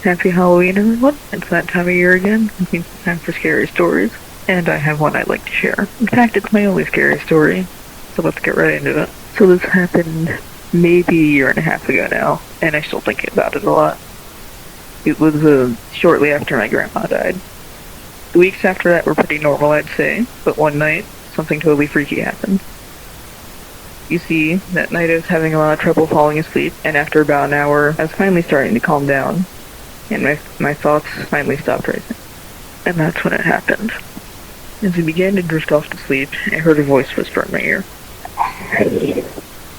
Happy Halloween, everyone. It's that time of year again. It means it's time for scary stories. And I have one I'd like to share. In fact, it's my only scary story. So let's get right into it. So this happened maybe a year and a half ago now, and I still think about it a lot. It was shortly after my grandma died. The weeks after that were pretty normal, I'd say, but one night, something totally freaky happened. You see, that night I was having a lot of trouble falling asleep, and after about an hour, I was finally starting to calm down, and my thoughts finally stopped racing. And that's when it happened. As I began to drift off to sleep, I heard a voice whisper in my ear.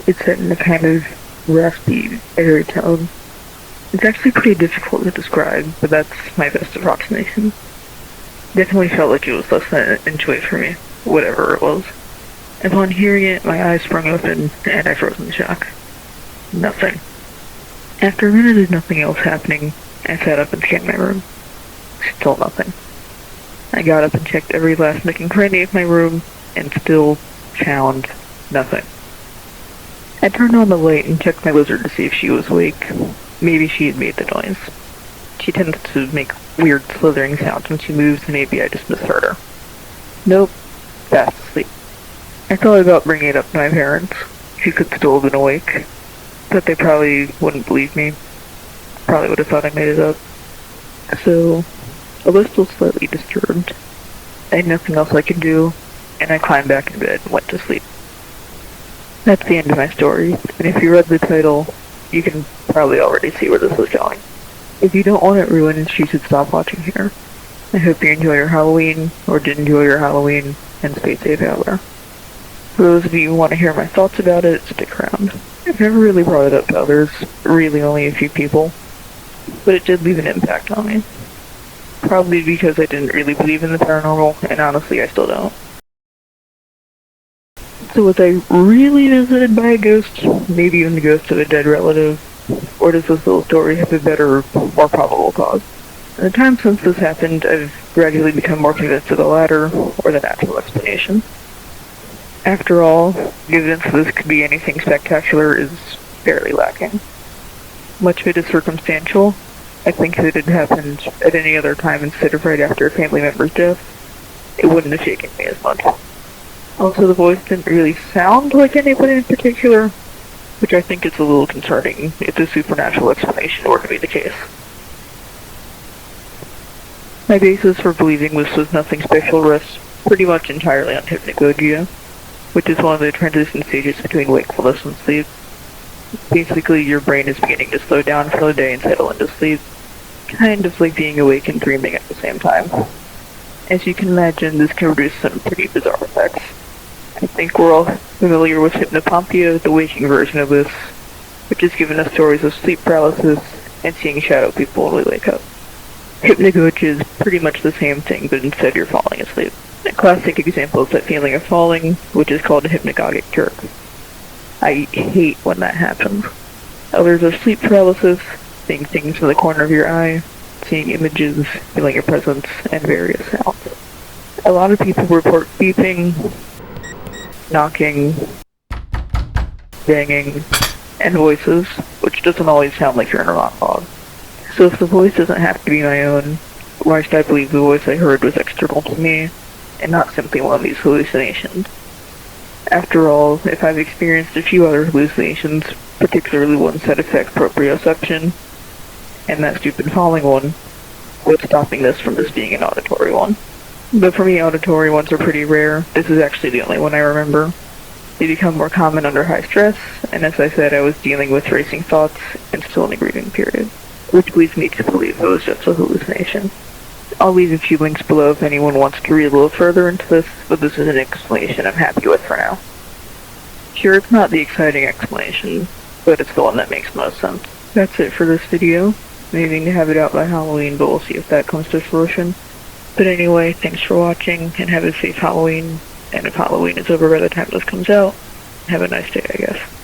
It said in a kind of raspy, airy tone. It's actually pretty difficult to describe, but that's my best approximation. Definitely felt like it was less than an inch away from me, whatever it was. Upon hearing it, my eyes sprung open, and I froze in shock. Nothing. After a minute of nothing else happening, I sat up and scanned my room. Still nothing. I got up and checked every last nook and cranny of my room, and still found nothing. I turned on the light and checked my lizard to see if she was awake. Maybe she had made the noise. She tends to make weird slithering sounds when she moves, and maybe I just misheard her. Nope. Fast asleep. I thought about bringing it up to my parents, who could still have been awake, but they probably wouldn't believe me. Probably would have thought I made it up. So, I was still slightly disturbed. I had nothing else I could do, and I climbed back in bed and went to sleep. That's the end of my story, and if you read the title, you can probably already see where this is going. If you don't want it ruined, you should stop watching here. I hope you enjoy your Halloween, or did enjoy your Halloween, and stay safe out there. For those of you who want to hear my thoughts about it, stick around. I've never really brought it up to others, really only a few people, but it did leave an impact on me. Probably because I didn't really believe in the paranormal, and honestly I still don't. So was I really visited by a ghost, maybe even the ghost of a dead relative, or does this little story have a better, more probable cause? In the time since this happened, I've gradually become more convinced of the latter, or the natural explanation. After all, the evidence that this could be anything spectacular is fairly lacking. Much of it is circumstantial. I think if it had happened at any other time instead of right after a family member's death, it wouldn't have shaken me as much. Also, the voice didn't really sound like anybody in particular, which I think is a little concerning if the supernatural explanation were to be the case. My basis for believing this was nothing special rests pretty much entirely on hypnagogia, which is one of the transition stages between wakefulness and sleep. Basically, your brain is beginning to slow down for the day and settle into sleep, kind of like being awake and dreaming at the same time. As you can imagine, this can produce some pretty bizarre effects. I think we're all familiar with hypnopompia, the waking version of this, which has given us stories of sleep paralysis and seeing shadow people when we wake up. Hypnagogia is pretty much the same thing, but instead you're falling asleep. A classic example is that feeling of falling, which is called a hypnagogic jerk. I hate when that happens. Others are sleep paralysis, seeing things in the corner of your eye, seeing images, feeling a presence, and various sounds. A lot of people report beeping, knocking, banging, and voices, which doesn't always sound like you're in a monologue. So if the voice doesn't have to be my own, why should I believe the voice I heard was external to me, and not simply one of these hallucinations? After all, if I've experienced a few other hallucinations, particularly ones that affect proprioception, and that stupid falling one, what's stopping this from just being an auditory one? But for me, auditory ones are pretty rare. This is actually the only one I remember. They become more common under high stress, and as I said, I was dealing with racing thoughts and still in a grieving period, which leads me to believe it was just a hallucination. I'll leave a few links below if anyone wants to read a little further into this, but this is an explanation I'm happy with for now. Sure, it's not the exciting explanation, but it's the one that makes most sense. That's it for this video. I'm aiming to have it out by Halloween, but we'll see if that comes to fruition. But anyway, thanks for watching, and have a safe Halloween, and if Halloween is over by the time this comes out, have a nice day, I guess.